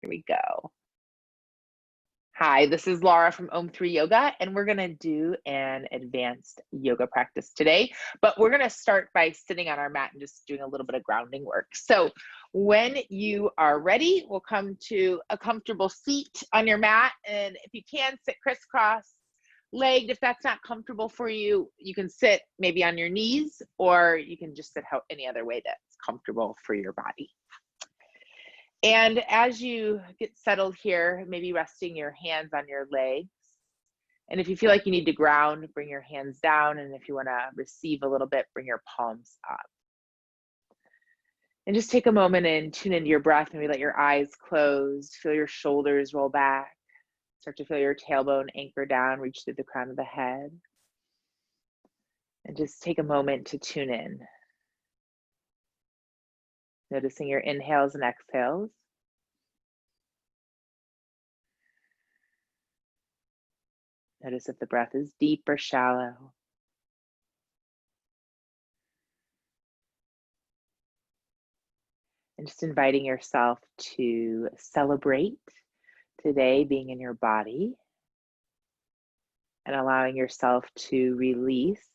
Here we go. Hi, this is Lara from Om3 Yoga, and we're going to do an advanced yoga practice today. But we're going to start by sitting on our mat and just doing a little bit of grounding work. So when you are ready, we'll come to a comfortable seat on your mat. And if you can, sit crisscross legged. If that's not comfortable for you, you can sit maybe on your knees, or you can just sit any other way that's comfortable for your body. And as you get settled here, maybe resting your hands on your legs. And if you feel like you need to ground, bring your hands down. And if you want to receive a little bit, bring your palms up. And just take a moment and tune into your breath. Maybe let your eyes close. Feel your shoulders roll back. Start to feel your tailbone anchor down, reach through the crown of the head. And just take a moment to tune in. Noticing your inhales and exhales. Notice if the breath is deep or shallow. And just inviting yourself to celebrate today being in your body and allowing yourself to release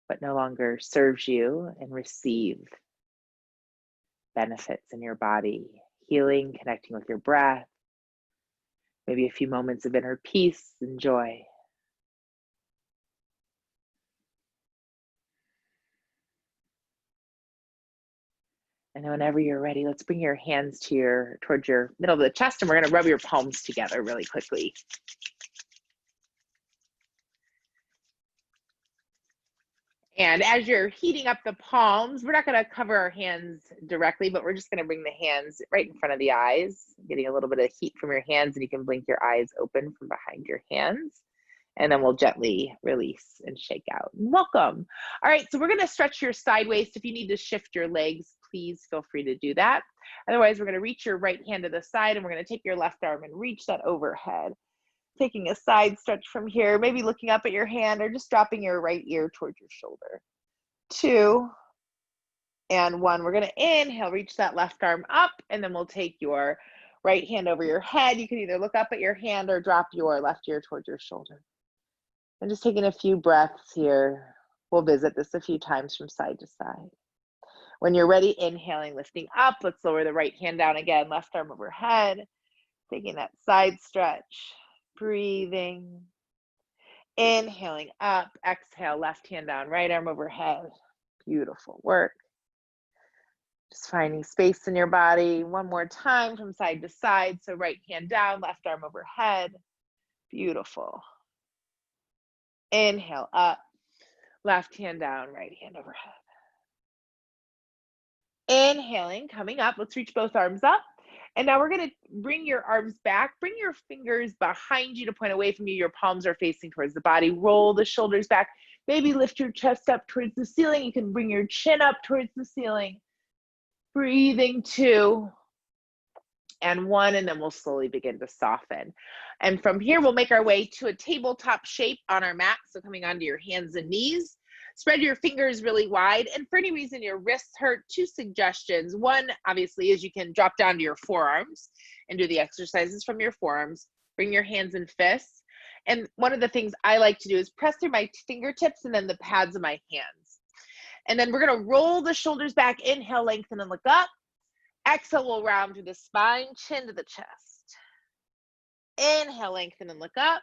what no longer serves you and receive benefits in your body, healing, connecting with your breath, maybe a few moments of inner peace and joy. And whenever you're ready, let's bring your hands towards your middle of the chest, and we're going to rub your palms together really quickly. And as you're heating up the palms, we're not going to cover our hands directly, but we're just going to bring the hands right in front of the eyes, getting a little bit of heat from your hands, and you can blink your eyes open from behind your hands. And then we'll gently release and shake out. Welcome. All right, so we're going to stretch your side waist. If you need to shift your legs, please feel free to do that. Otherwise, we're going to reach your right hand to the side, and we're going to take your left arm and reach that overhead. Taking a side stretch from here, maybe looking up at your hand or just dropping your right ear towards your shoulder. 2 and 1. We're going to inhale, reach that left arm up, and then we'll take your right hand over your head. You can either look up at your hand or drop your left ear towards your shoulder. And just taking a few breaths here. We'll visit this a few times from side to side. When you're ready, inhaling, lifting up. Let's lower the right hand down again, left arm overhead. Taking that side stretch. Breathing, inhaling up, exhale, left hand down, right arm overhead. Beautiful work. Just finding space in your body. One more time from side to side. So right hand down, left arm overhead. Beautiful. Inhale up, left hand down, right hand overhead. Inhaling, coming up. Let's reach both arms up. And now we're going to bring your arms back. Bring your fingers behind you to point away from you. Your palms are facing towards the body. Roll the shoulders back. Maybe lift your chest up towards the ceiling. You can bring your chin up towards the ceiling. Breathing 2 and 1, and then we'll slowly begin to soften. And from here, we'll make our way to a tabletop shape on our mat. So coming onto your hands and knees. Spread your fingers really wide, and for any reason your wrists hurt, 2 suggestions. One, obviously, is you can drop down to your forearms and do the exercises from your forearms. Bring your hands in fists. And one of the things I like to do is press through my fingertips and then the pads of my hands. And then we're going to roll the shoulders back. Inhale, lengthen and look up. Exhale, we'll round through the spine, chin to the chest. Inhale, lengthen and look up.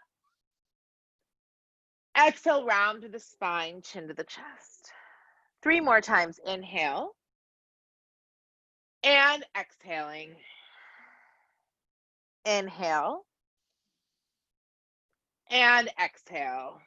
Exhale, round to the spine, chin to the chest. 3 more times. Inhale. And exhaling. Inhale. And exhale.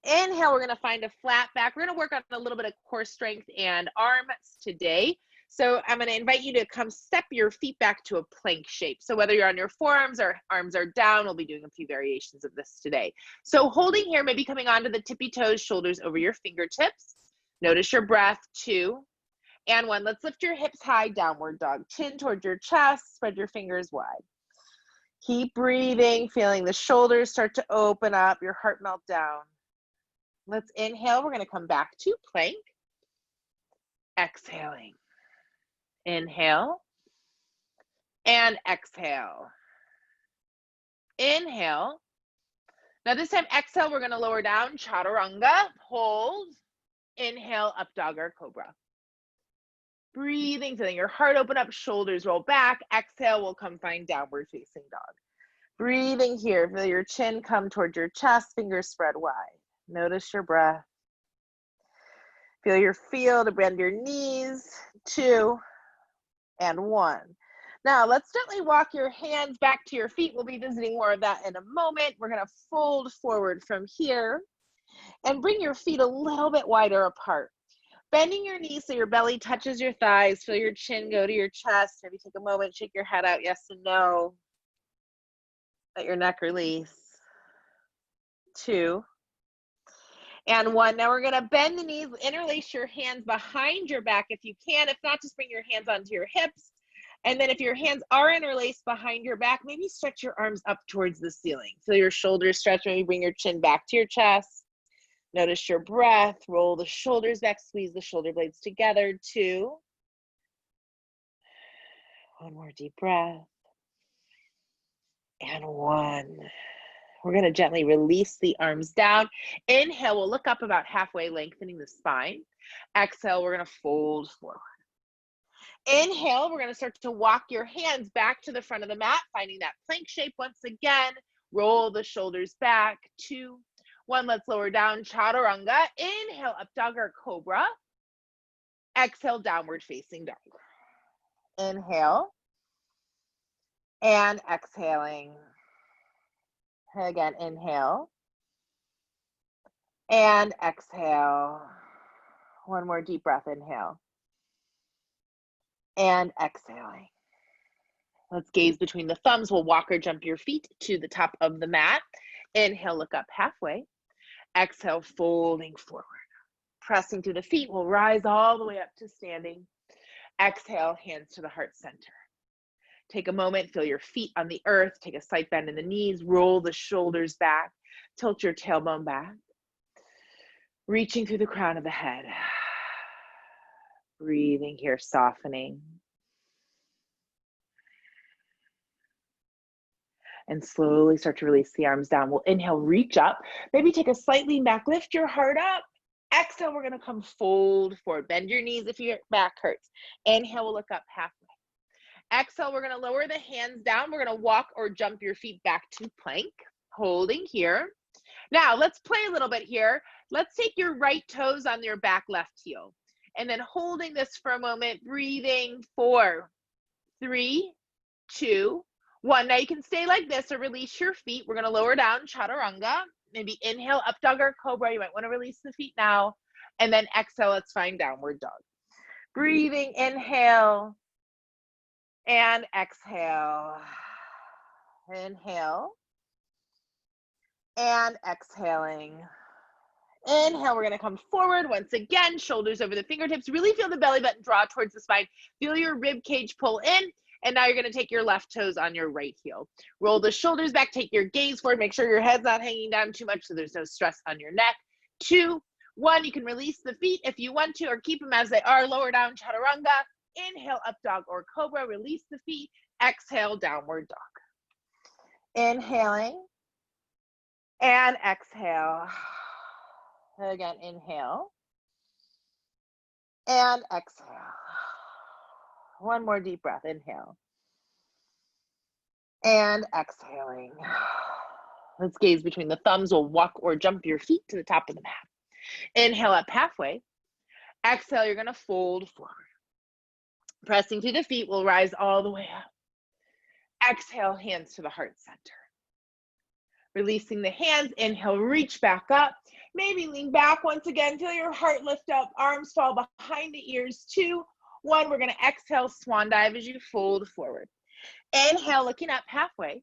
Inhale, we're going to find a flat back. We're going to work on a little bit of core strength and arms today. So I'm going to invite you to come step your feet back to a plank shape. So whether you're on your forearms or arms are down, we'll be doing a few variations of this today. So holding here, maybe coming onto the tippy toes, shoulders over your fingertips. Notice your breath. 2 and 1. Let's lift your hips high, downward dog. Chin towards your chest, spread your fingers wide. Keep breathing, feeling the shoulders start to open up, your heart melt down. Let's inhale. We're going to come back to plank. Exhaling. Inhale. And exhale. Inhale. Now this time, exhale, we're going to lower down, chaturanga, hold. Inhale, up dog or cobra. Breathing, feeling your heart open up, shoulders roll back. Exhale, we'll come find downward facing dog. Breathing here, feel your chin come towards your chest, fingers spread wide. Notice your breath. Feel your feel to bend your knees, 2 and 1. Now let's gently walk your hands back to your feet. We'll be visiting more of that in a moment. We're gonna fold forward from here and bring your feet a little bit wider apart. Bending your knees so your belly touches your thighs. Feel your chin go to your chest. Maybe take a moment, shake your head out, yes and no. Let your neck release. 2 and 1. Now we're gonna bend the knees, interlace your hands behind your back if you can. If not, just bring your hands onto your hips. And then if your hands are interlaced behind your back, maybe stretch your arms up towards the ceiling. Feel your shoulders stretch, maybe bring your chin back to your chest. Notice your breath, roll the shoulders back, squeeze the shoulder blades together, 2. One more deep breath. And 1. We're gonna gently release the arms down. Inhale, we'll look up about halfway, lengthening the spine. Exhale, we're gonna fold forward. Inhale, we're gonna start to walk your hands back to the front of the mat, finding that plank shape once again. Roll the shoulders back, 2, 1, let's lower down, chaturanga. Inhale, up dog or cobra. Exhale, downward facing dog. Inhale. And exhaling. Again, inhale. And exhale. One more deep breath, inhale. And exhaling. Let's gaze between the thumbs. We'll walk or jump your feet to the top of the mat. Inhale, look up halfway. Exhale, folding forward. Pressing through the feet, we'll rise all the way up to standing. Exhale, hands to the heart center. Take a moment, feel your feet on the earth. Take a slight bend in the knees, roll the shoulders back, tilt your tailbone back. Reaching through the crown of the head. Breathing here, softening. And slowly start to release the arms down. We'll inhale, reach up. Maybe take a slight lean back, lift your heart up. Exhale, we're gonna come fold forward. Bend your knees if your back hurts. Inhale, we'll look up halfway. Exhale, we're gonna lower the hands down. We're gonna walk or jump your feet back to plank, holding here. Now, let's play a little bit here. Let's take your right toes on your back left heel. And then holding this for a moment, breathing, 4, 3, 2, 1. Now you can stay like this or release your feet. We're gonna lower down, chaturanga. Maybe inhale, up dog or cobra. You might wanna release the feet now. And then exhale, let's find downward dog. Breathing, inhale. And exhale. Inhale. And exhaling. Inhale, we're gonna come forward once again, shoulders over the fingertips. Really feel the belly button draw towards the spine. Feel your rib cage pull in. And now you're gonna take your left toes on your right heel. Roll the shoulders back, take your gaze forward. Make sure your head's not hanging down too much so there's no stress on your neck. 2, 1, you can release the feet if you want to, or keep them as they are. Lower down, chaturanga. Inhale, up dog or cobra. Release the feet. Exhale, downward dog. Inhaling. And exhale. Again, inhale. And exhale. One more deep breath. Inhale. And exhaling. Let's gaze between the thumbs. We'll walk or jump your feet to the top of the mat. Inhale up halfway. Exhale, you're going to fold forward. Pressing through the feet, we'll rise all the way up. Exhale, hands to the heart center. Releasing the hands, inhale, reach back up. Maybe lean back once again, feel your heart lift up, arms fall behind the ears. 2, 1, we're gonna exhale, swan dive as you fold forward. Inhale, looking up halfway.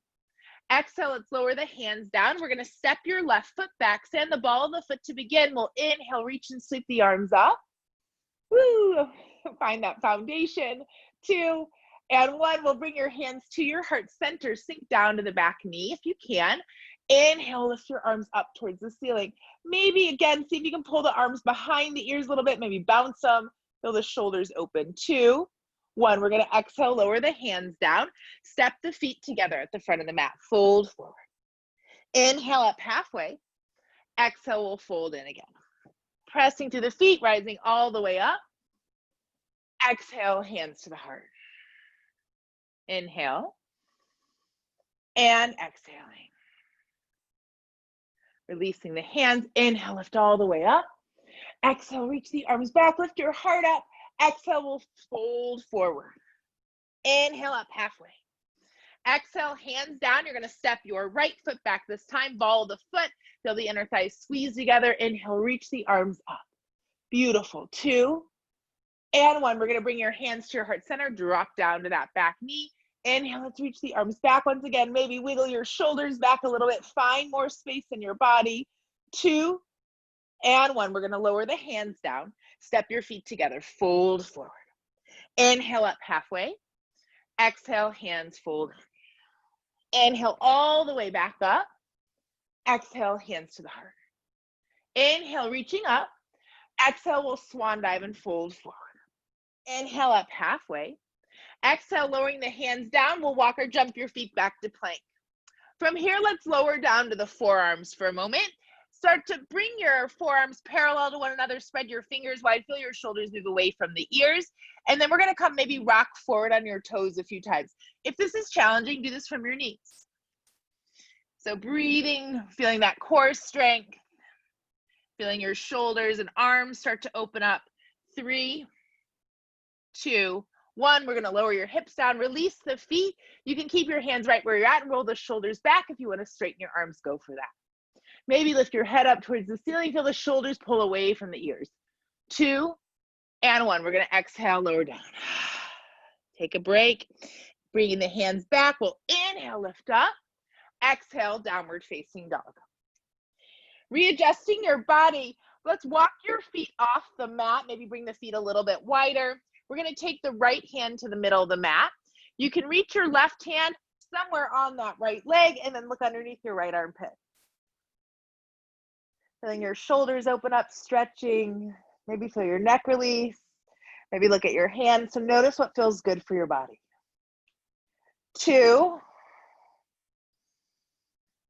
Exhale, let's lower the hands down. We're gonna step your left foot back, send the ball of the foot to begin. We'll inhale, reach and sweep the arms up. Woo, find that foundation. 2 and 1, we'll bring your hands to your heart center, sink down to the back knee if you can. Inhale, lift your arms up towards the ceiling. Maybe again, see if you can pull the arms behind the ears a little bit, maybe bounce them, feel the shoulders open. 2, 1, we're going to exhale, lower the hands down, step the feet together at the front of the mat, fold forward. Inhale up halfway, exhale, we'll fold in again. Pressing through the feet, rising all the way up. Exhale, hands to the heart. Inhale and exhaling. Releasing the hands, inhale, lift all the way up. Exhale, reach the arms back, lift your heart up. Exhale, we'll fold forward. Inhale up halfway. Exhale, hands down. You're going to step your right foot back this time. Ball of the foot. Feel the inner thighs squeeze together. Inhale, reach the arms up. Beautiful. 2 and 1. We're going to bring your hands to your heart center. Drop down to that back knee. Inhale, let's reach the arms back once again. Maybe wiggle your shoulders back a little bit. Find more space in your body. 2 and 1. We're going to lower the hands down. Step your feet together. Fold forward. Inhale up halfway. Exhale, hands fold. Inhale all the way back up. Exhale, hands to the heart. Inhale, reaching up. Exhale, we'll swan dive and fold forward. Inhale up halfway. Exhale, lowering the hands down. We'll walk or jump your feet back to plank. From here, let's lower down to the forearms for a moment. Start to bring your forearms parallel to one another. Spread your fingers wide. Feel your shoulders move away from the ears. And then we're going to come maybe rock forward on your toes a few times. If this is challenging, do this from your knees. So breathing, feeling that core strength. Feeling your shoulders and arms start to open up. 3, 2, 1. We're going to lower your hips down. Release the feet. You can keep your hands right where you're at and roll the shoulders back. If you want to straighten your arms, go for that. Maybe lift your head up towards the ceiling. Feel the shoulders pull away from the ears. 2 and 1. We're going to exhale, lower down. Take a break. Bringing the hands back. We'll inhale, lift up. Exhale, downward facing dog. Readjusting your body. Let's walk your feet off the mat. Maybe bring the feet a little bit wider. We're going to take the right hand to the middle of the mat. You can reach your left hand somewhere on that right leg and then look underneath your right armpit. Feeling your shoulders open up, stretching. Maybe feel your neck release. Maybe look at your hands. So notice what feels good for your body. 2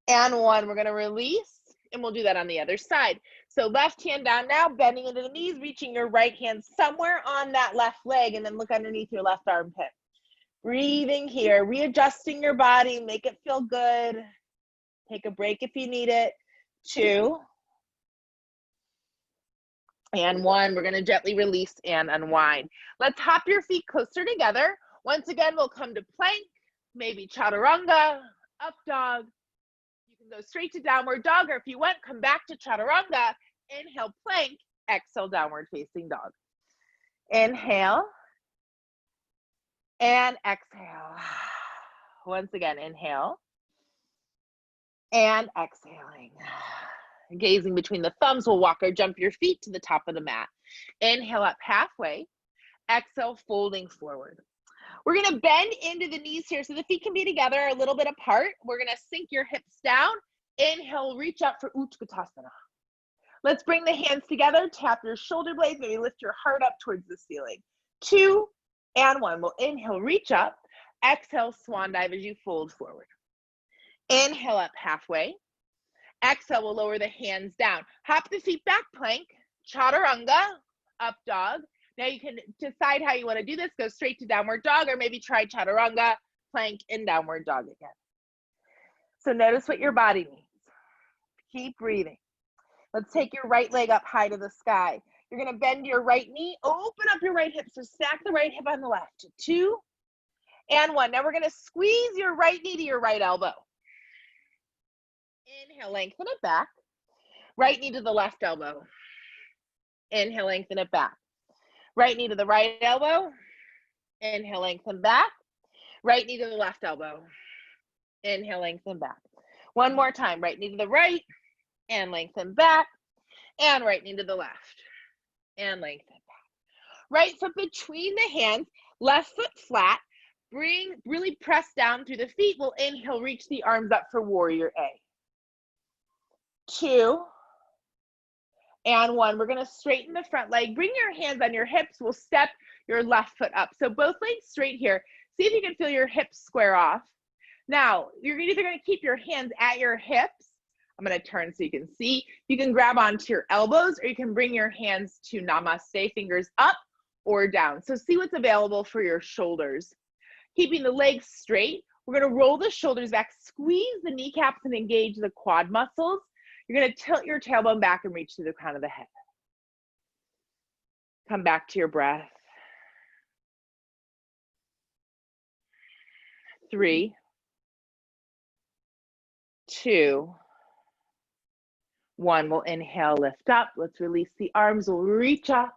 and 1. We're going to release, and we'll do that on the other side. So left hand down now, bending into the knees, reaching your right hand somewhere on that left leg, and then look underneath your left armpit. Breathing here, readjusting your body, make it feel good. Take a break if you need it. 2 and 1. We're going to gently release and unwind. Let's hop your feet closer together. Once again, we'll come to plank, maybe chaturanga, up dog. You can go straight to downward dog, or if you want, come back to chaturanga. Inhale, plank, exhale, downward facing dog. Inhale and exhale. Once again, inhale and exhaling. Gazing between the thumbs, we'll walk or jump your feet to the top of the mat. Inhale up halfway. Exhale, folding forward. We're going to bend into the knees here so the feet can be together a little bit apart. We're going to sink your hips down. Inhale, reach up for Utkatasana. Let's bring the hands together. Tap your shoulder blades. Maybe lift your heart up towards the ceiling. 2 and 1. We'll inhale, reach up. Exhale, swan dive as you fold forward. Inhale up halfway. Exhale, we'll lower the hands down. Hop the feet back, plank, chaturanga, up dog. Now you can decide how you want to do this. Go straight to downward dog, or maybe try chaturanga, plank, and downward dog again. So notice what your body needs. Keep breathing. Let's take your right leg up high to the sky. You're going to bend your right knee, open up your right hip, so stack the right hip on the left. 2 and 1. Now we're going to squeeze your right knee to your right elbow. Inhale, lengthen it back. Right knee to the left elbow. Inhale, lengthen it back. Right knee to the right elbow. Inhale, lengthen back. Right knee to the left elbow. Inhale, lengthen back. One more time. Right knee to the right and lengthen back. And right knee to the left and lengthen back. Right foot between the hands. Left foot flat. Really press down through the feet. We'll inhale, reach the arms up for warrior A. 2 and 1. We're going to straighten the front leg. Bring your hands on your hips. We'll step your left foot up. So both legs straight here. See if you can feel your hips square off. Now, you're either going to keep your hands at your hips. I'm going to turn so you can see. You can grab onto your elbows, or you can bring your hands to namaste, fingers up or down. So see what's available for your shoulders. Keeping the legs straight, we're going to roll the shoulders back, squeeze the kneecaps and engage the quad muscles. You're going to tilt your tailbone back and reach to the crown of the head. Come back to your breath. 3, 2, 1. We'll inhale, lift up. Let's release the arms. We'll reach up.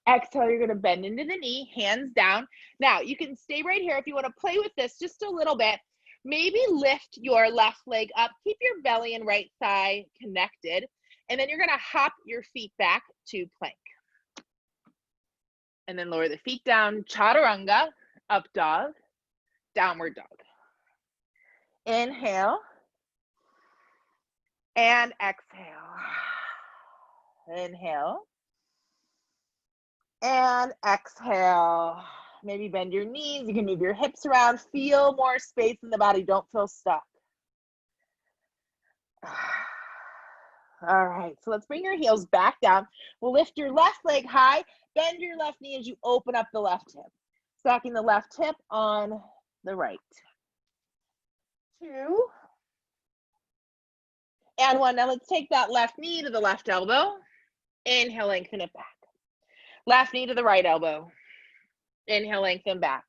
Exhale, you're going to bend into the knee, hands down. Now, you can stay right here if you want to play with this just a little bit. Maybe lift your left leg up. Keep your belly and right thigh connected. And then you're going to hop your feet back to plank. And then lower the feet down. Chaturanga, up dog, downward dog. Inhale. And exhale. Inhale. And exhale. Maybe bend your knees. You can move your hips around. Feel more space in the body. Don't feel stuck. All right, so let's bring your heels back down. We'll lift your left leg high. Bend your left knee as you open up the left hip. Stacking the left hip on the right. 2. And 1. Now let's take that left knee to the left elbow. Inhale, lengthen it back. Left knee to the right elbow. Inhale, lengthen back.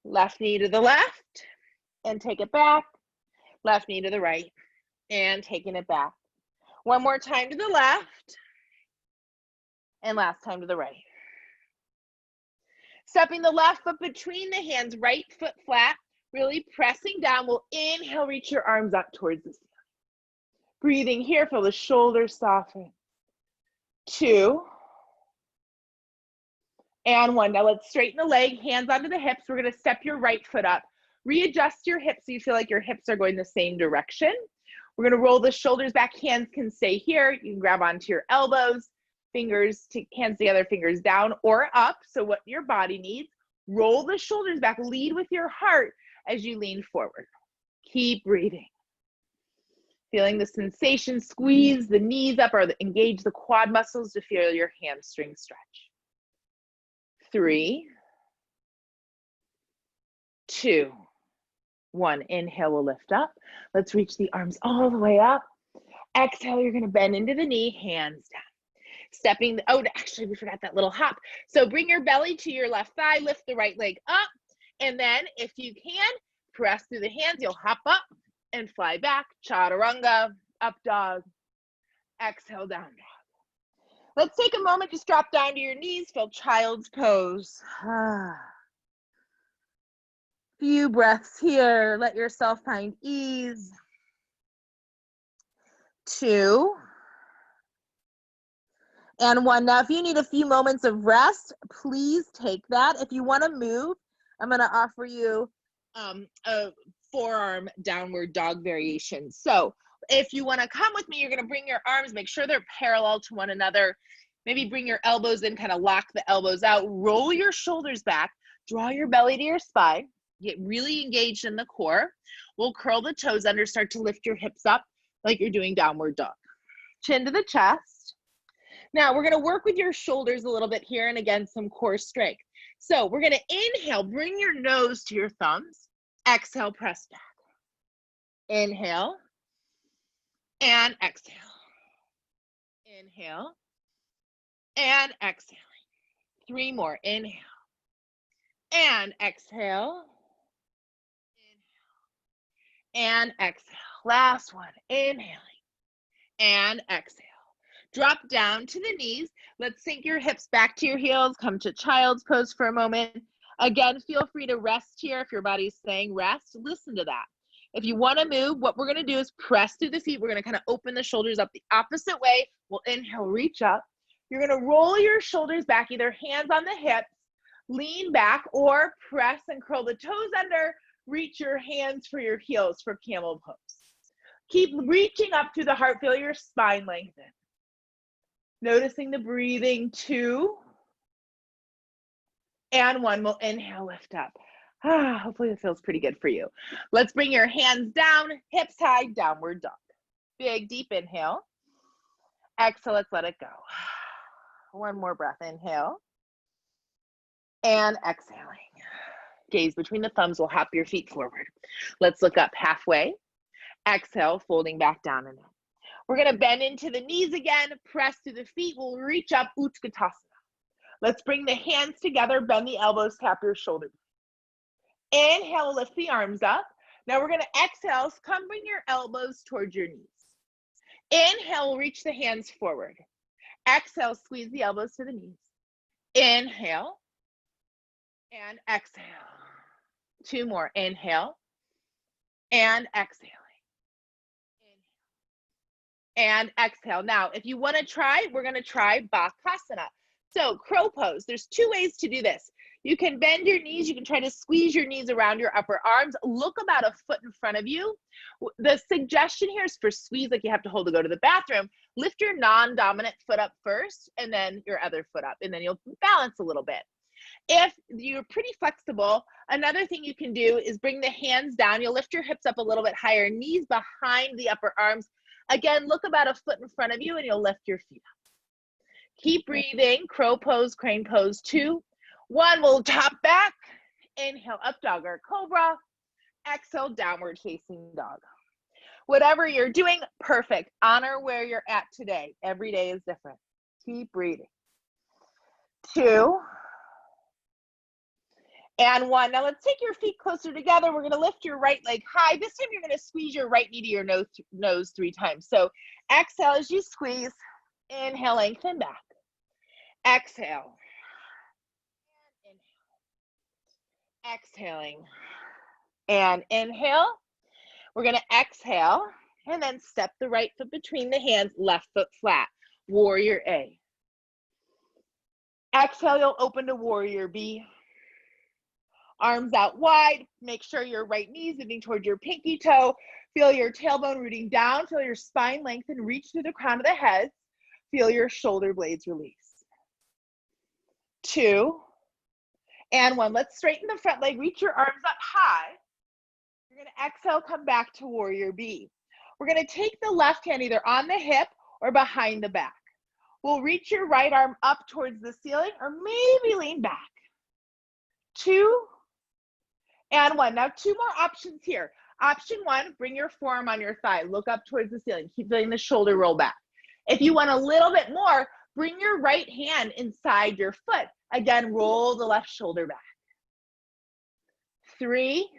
Left knee to the left and take it back. Left knee to the right and taking it back. One more time to the left and last time to the right. Stepping the left foot between the hands, right foot flat, really pressing down. We'll inhale, reach your arms up towards the ceiling. Breathing here, feel the shoulders soften. 2. And 1. Now let's straighten the leg, hands onto the hips. We're going to step your right foot up. Readjust your hips so you feel like your hips are going the same direction. We're going to roll the shoulders back. Hands can stay here. You can grab onto your elbows, fingers, hands together, fingers down or up. So what your body needs. Roll the shoulders back. Lead with your heart as you lean forward. Keep breathing. Feeling the sensation, squeeze the knees up or engage the quad muscles to feel your hamstring stretch. 3, 2, 1. Inhale, we'll lift up. Let's reach the arms all the way up. Exhale, you're going to bend into the knee, hands down. Stepping, actually, we forgot that little hop. So bring your belly to your left thigh, lift the right leg up, and then if you can, press through the hands. You'll hop up and fly back. Chaturanga, up dog. Exhale, down dog. Let's take a moment, just drop down to your knees, feel child's pose. Few breaths here, let yourself find ease. 2. And 1. Now, if you need a few moments of rest, please take that. If you want to move, I'm going to offer you a forearm downward dog variation. So if you want to come with me, you're going to bring your arms, make sure they're parallel to one another. Maybe bring your elbows in, kind of lock the elbows out. Roll your shoulders back. Draw your belly to your spine. Get really engaged in the core. We'll curl the toes under, start to lift your hips up like you're doing downward dog. Chin to the chest. Now we're going to work with your shoulders a little bit here, and again, some core strength. So we're going to inhale, bring your nose to your thumbs. Exhale, press back. Inhale and exhale. Inhale and exhaling. 3 more. Inhale and exhale. Inhale and exhale. Last one. Inhaling and exhale. Drop down to the knees. Let's sink your hips back to your heels. Come to child's pose for a moment. Again, feel free to rest here. If your body's saying rest, listen to that. If you want to move, what we're going to do is press through the feet. We're going to kind of open the shoulders up the opposite way. We'll inhale, reach up. You're going to roll your shoulders back, either hands on the hips, lean back, or press and curl the toes under. Reach your hands for your heels for camel pose. Keep reaching up through the heart. Feel your spine lengthen. Noticing the breathing, 2. And 1, we'll inhale, lift up. Hopefully it feels pretty good for you. Let's bring your hands down, hips high, downward dog. Big, deep inhale. Exhale, let's let it go. One more breath, inhale. And exhaling. Gaze between the thumbs, we'll hop your feet forward. Let's look up halfway. Exhale, folding back down and in. We're gonna bend into the knees again, press through the feet, we'll reach up, Utkatasana. Let's bring the hands together, bend the elbows, tap your shoulders. Inhale, lift the arms up. Now we're gonna exhale, come bring your elbows towards your knees. Inhale, reach the hands forward. Exhale, squeeze the elbows to the knees. Inhale, and exhale. 2 more, inhale, and exhaling. Inhale, and exhale. Now, if you wanna try, we're gonna try Bakasana. So crow pose, there's 2 ways to do this. You can bend your knees, you can try to squeeze your knees around your upper arms, look about a foot in front of you. The suggestion here is for squeeze, like you have to hold to go to the bathroom. Lift your non-dominant foot up first, and then your other foot up, and then you'll balance a little bit. If you're pretty flexible, another thing you can do is bring the hands down. You'll lift your hips up a little bit higher, knees behind the upper arms. Again, look about a foot in front of you, and you'll lift your feet up. Keep breathing, crow pose, crane pose, 2. 1, we'll top back, inhale, up dog or cobra, exhale, downward facing dog. Whatever you're doing, perfect. Honor where you're at today. Every day is different. Keep breathing. 2, and 1. Now let's take your feet closer together. We're gonna lift your right leg high. This time you're gonna squeeze your right knee to your nose 3 times. So exhale as you squeeze, inhale, lengthen back. Exhale. Exhaling and inhale. We're going to exhale and then step the right foot between the hands, left foot flat, warrior A. Exhale, you'll open to warrior B. Arms out wide, make sure your right knee is moving toward your pinky toe. Feel your tailbone rooting down, feel your spine lengthen, reach to the crown of the head. Feel your shoulder blades release. 2, and 1. Let's straighten the front leg, reach your arms up high. You're gonna exhale, come back to warrior B. We're gonna take the left hand either on the hip or behind the back. We'll reach your right arm up towards the ceiling or maybe lean back. 2, and 1. Now 2 more options here. Option 1, bring your forearm on your thigh, look up towards the ceiling, keep feeling the shoulder roll back. If you want a little bit more, bring your right hand inside your foot. Again, roll the left shoulder back. 3,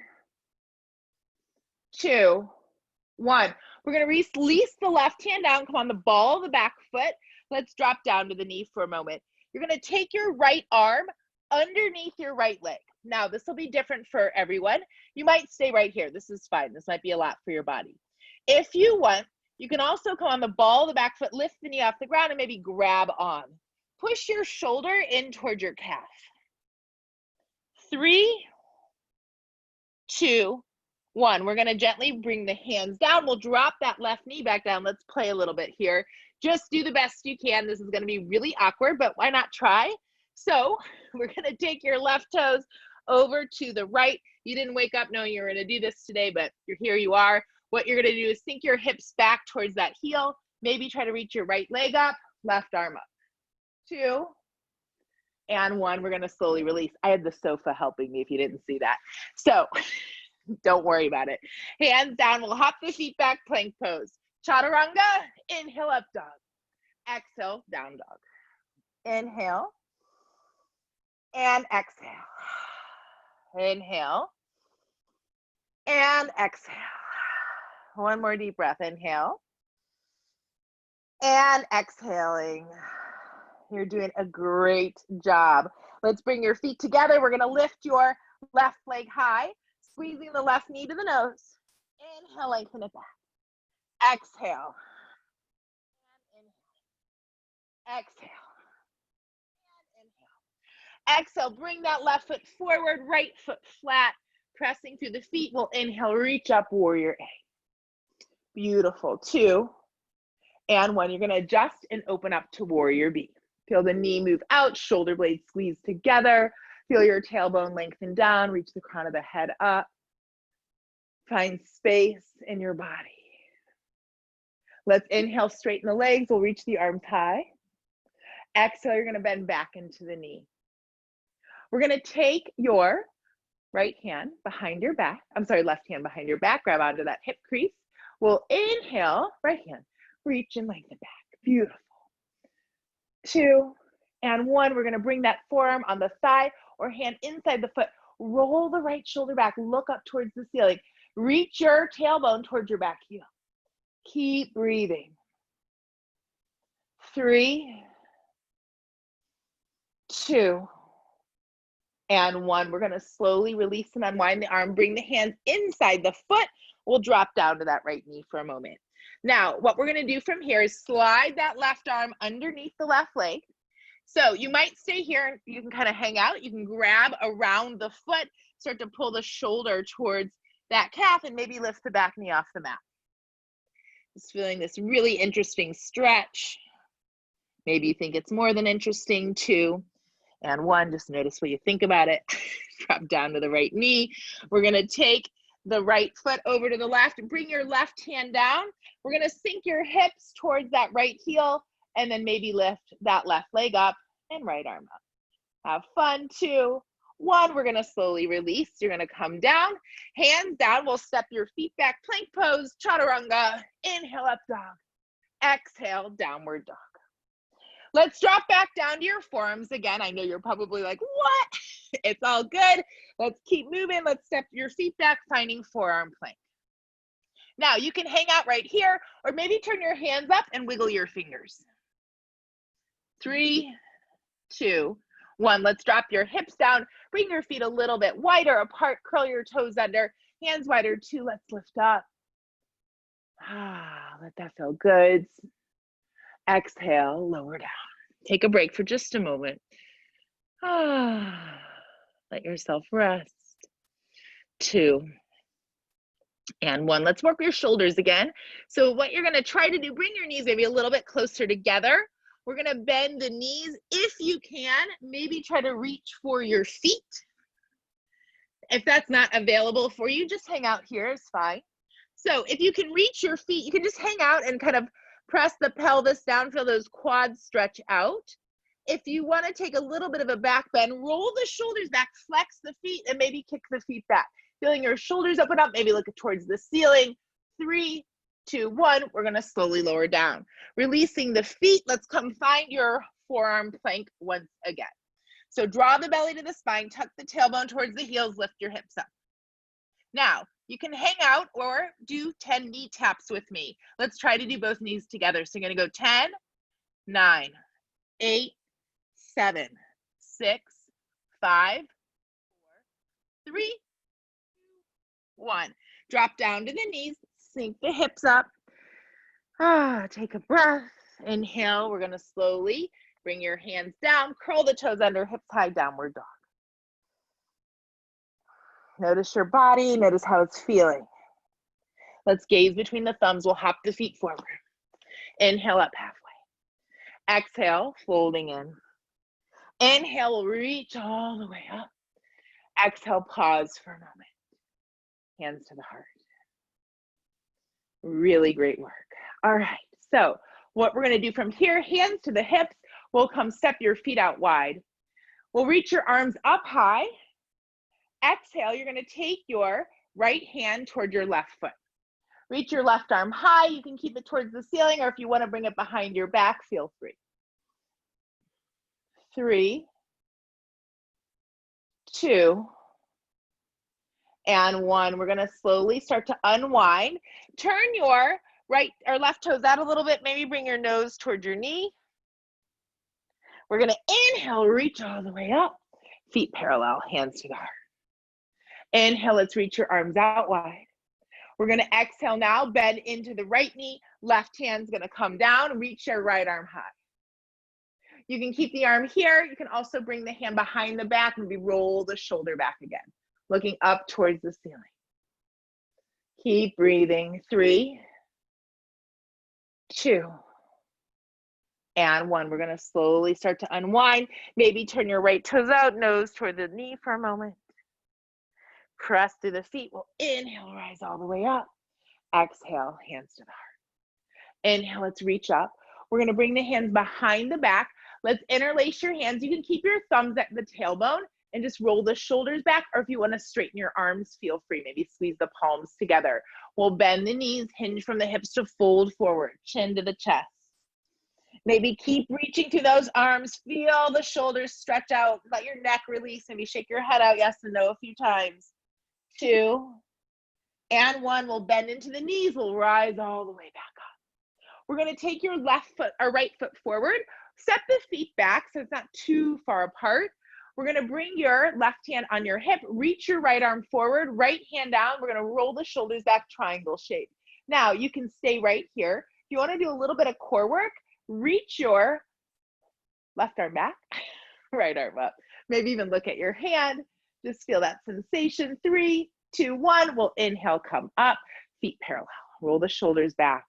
2, 1. We're gonna release the left hand down, come on the ball of the back foot. Let's drop down to the knee for a moment. You're gonna take your right arm underneath your right leg. Now, this will be different for everyone. You might stay right here. This is fine. This might be a lot for your body. If you want, you can also come on the ball of the back foot, lift the knee off the ground, and maybe grab on. Push your shoulder in towards your calf. 3, 2, 1. We're gonna gently bring the hands down. We'll drop that left knee back down. Let's play a little bit here. Just do the best you can. This is gonna be really awkward, but why not try? So we're gonna take your left toes over to the right. You didn't wake up knowing you were gonna do this today, but here you are. What you're gonna do is sink your hips back towards that heel. Maybe try to reach your right leg up, left arm up. 2, and 1. We're gonna slowly release. I had the sofa helping me if you didn't see that. So don't worry about it. Hands down, we'll hop the feet back, plank pose. Chaturanga, inhale, up dog. Exhale, down dog. Inhale, and exhale. Inhale, and exhale. 1 more deep breath, inhale, and exhaling. You're doing a great job. Let's bring your feet together. We're gonna lift your left leg high, squeezing the left knee to the nose. Inhale, lengthen it back. Exhale. And inhale. Exhale. And inhale. Exhale, bring that left foot forward, right foot flat, pressing through the feet. We'll inhale, reach up, warrior A. Beautiful. 2, And 1. You're going to adjust and open up to warrior B. Feel the knee move out, shoulder blades squeeze together. Feel your tailbone lengthen down, reach the crown of the head up. Find space in your body. Let's inhale, straighten the legs. We'll reach the arms high. Exhale, you're going to bend back into the knee. We're going to take your right hand behind your back. I'm sorry, left hand behind your back. Grab onto that hip crease. We'll inhale, right hand, reach and lengthen back. Beautiful. 2 and 1. We're going to bring that forearm on the thigh or hand inside the foot. Roll the right shoulder back. Look up towards the ceiling. Reach your tailbone towards your back heel. Keep breathing. 3, 2, and 1. We're going to slowly release and unwind the arm. Bring the hands inside the foot. We'll drop down to that right knee for a moment. Now, what we're going to do from here is slide that left arm underneath the left leg. So you might stay here. You can kind of hang out. You can grab around the foot, start to pull the shoulder towards that calf, and maybe lift the back knee off the mat. Just feeling this really interesting stretch. Maybe you think it's more than interesting. 2 and 1. Just notice what you think about it. Drop down to the right knee. We're going to take the right foot over to the left and bring your left hand down. We're going to sink your hips towards that right heel and then maybe lift that left leg up and right arm up. Have fun. 2, 1. We're going to slowly release. You're going to come down, hands down. We'll step your feet back, plank pose, chaturanga. Inhale, up dog. Exhale, downward dog. Let's drop back down to your forearms again. I know you're probably like, what? It's all good. Let's keep moving. Let's step your feet back, finding forearm plank. Now you can hang out right here or maybe turn your hands up and wiggle your fingers. 3, 2, 1. Let's drop your hips down. Bring your feet a little bit wider apart. Curl your toes under. Hands wider. 2. Let's lift up. Let that feel good. Exhale, lower down. Take a break for just a moment. Let yourself rest. 2 and 1. Let's work your shoulders again. So what you're going to try to do, bring your knees maybe a little bit closer together. We're going to bend the knees if you can. Maybe try to reach for your feet. If that's not available for you, just hang out here is fine. So if you can reach your feet, you can just hang out and kind of press the pelvis down, feel those quads stretch out. If you want to take a little bit of a back bend, roll the shoulders back, flex the feet, and maybe kick the feet back. Feeling your shoulders open up, maybe look towards the ceiling. 3, 2, 1. We're going to slowly lower down. Releasing the feet. Let's come find your forearm plank once again. So draw the belly to the spine, tuck the tailbone towards the heels, lift your hips up. Now, you can hang out or do 10 knee taps with me. Let's try to do both knees together. So you're going to go 10, 9, 8, 7, 6, 5, 4, 3, 2, 1. Drop down to the knees, sink the hips up. Take a breath. Inhale. We're going to slowly bring your hands down, curl the toes under, hips high, downward dog. Notice your body, notice how it's feeling. Let's gaze between the thumbs. We'll hop the feet forward. Inhale up halfway. Exhale, folding in. Inhale, we'll reach all the way up. Exhale, pause for a moment. Hands to the heart. Really great work. All right, so what we're going to do from here, hands to the hips, we'll come step your feet out wide. We'll reach your arms up high. Exhale, you're going to take your right hand toward your left foot. Reach your left arm high. You can keep it towards the ceiling, or if you want to bring it behind your back, feel free. 3, 2, and 1. We're going to slowly start to unwind. Turn your right or left toes out a little bit. Maybe bring your nose towards your knee. We're going to inhale, reach all the way up. Feet parallel, hands to the heart. Inhale, let's reach your arms out wide. We're going to exhale now, bend into the right knee. Left hand's going to come down, reach your right arm high. You can keep the arm here. You can also bring the hand behind the back, maybe roll the shoulder back again, looking up towards the ceiling. Keep breathing. 3, 2, And one. We're going to slowly start to unwind. Maybe turn your right toes out, nose toward the knee for a moment. Press through the feet. We'll inhale, rise all the way up. Exhale, hands to the heart. Inhale, let's reach up. We're going to bring the hands behind the back. Let's interlace your hands. You can keep your thumbs at the tailbone and just roll the shoulders back, or if you want to straighten your arms, feel free. Maybe squeeze the palms together. We'll bend the knees, hinge from the hips to fold forward, chin to the chest. Maybe keep reaching through those arms. Feel the shoulders stretch out. Let your neck release. Maybe shake your head out yes and no a few times. 2 and 1. We'll bend into the knees. We'll rise all the way back up. We're going to take your left foot or right foot forward. Step the feet back so it's not too far apart. We're going to bring your left hand on your hip. Reach your right arm forward. Right hand down. We're going to roll the shoulders back, triangle shape. Now you can stay right here. If you want to do a little bit of core work, reach your left arm back, right arm up. Maybe even look at your hand. Just feel that sensation. 3, 2, 1. We'll inhale, come up, feet parallel. Roll the shoulders back.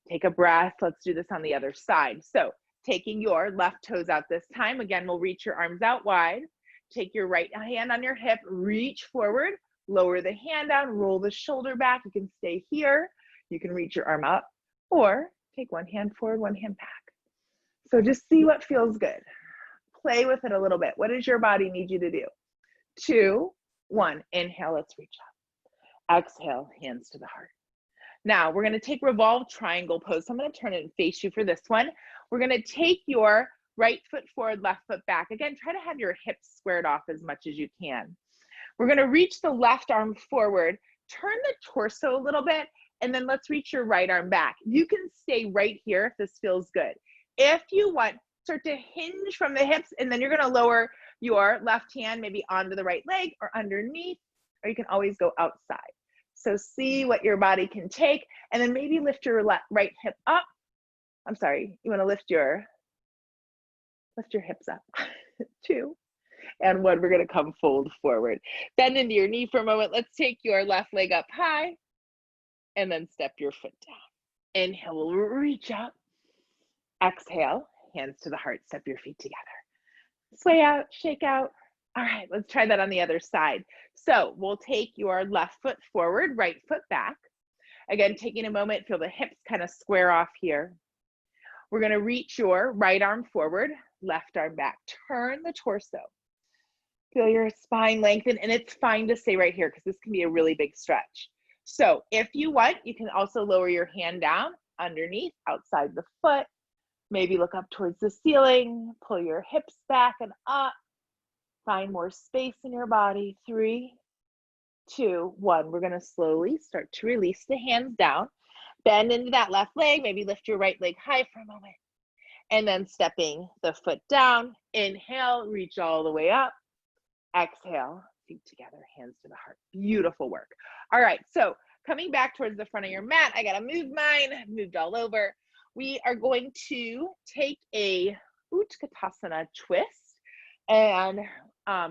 Take a breath. Let's do this on the other side. So taking your left toes out this time. Again, we'll reach your arms out wide. Take your right hand on your hip, reach forward, lower the hand down, roll the shoulder back. You can stay here. You can reach your arm up, or take one hand forward, one hand back. So just see what feels good. Play with it a little bit. What does your body need you to do? 2, 1. Inhale, let's reach up. Exhale, hands to the heart. Now we're going to take revolved triangle pose. So I'm going to turn it and face you for this one. We're going to take your right foot forward, left foot back. Again, try to have your hips squared off as much as you can. We're going to reach the left arm forward, turn the torso a little bit, and then let's reach your right arm back. You can stay right here if this feels good. If you want, start to hinge from the hips, and then you're going to lower your left hand maybe onto the right leg or underneath, or you can always go outside. So see what your body can take, and then maybe lift your right hip up. I'm sorry, you want to lift your hips up. 2 and 1. We're going to come fold forward. Bend into your knee for a moment. Let's take your left leg up high, and then step your foot down. Inhale, we'll reach up. Exhale, hands to the heart. Step your feet together. Sway out, shake out. All right, let's try that on the other side. So we'll take your left foot forward, right foot back. Again, taking a moment, feel the hips kind of square off here. We're going to reach your right arm forward, left arm back. Turn the torso. Feel your spine lengthen, and it's fine to stay right here because this can be a really big stretch. So if you want, you can also lower your hand down underneath, outside the foot. Maybe look up towards the ceiling, pull your hips back and up. Find more space in your body. 3, 2, 1. We're going to slowly start to release the hands down. Bend into that left leg. Maybe lift your right leg high for a moment. And then stepping the foot down. Inhale, reach all the way up. Exhale, feet together, hands to the heart. Beautiful work. All right, so coming back towards the front of your mat, I got to move mine. I've moved all over. We are going to take a Utkatasana twist and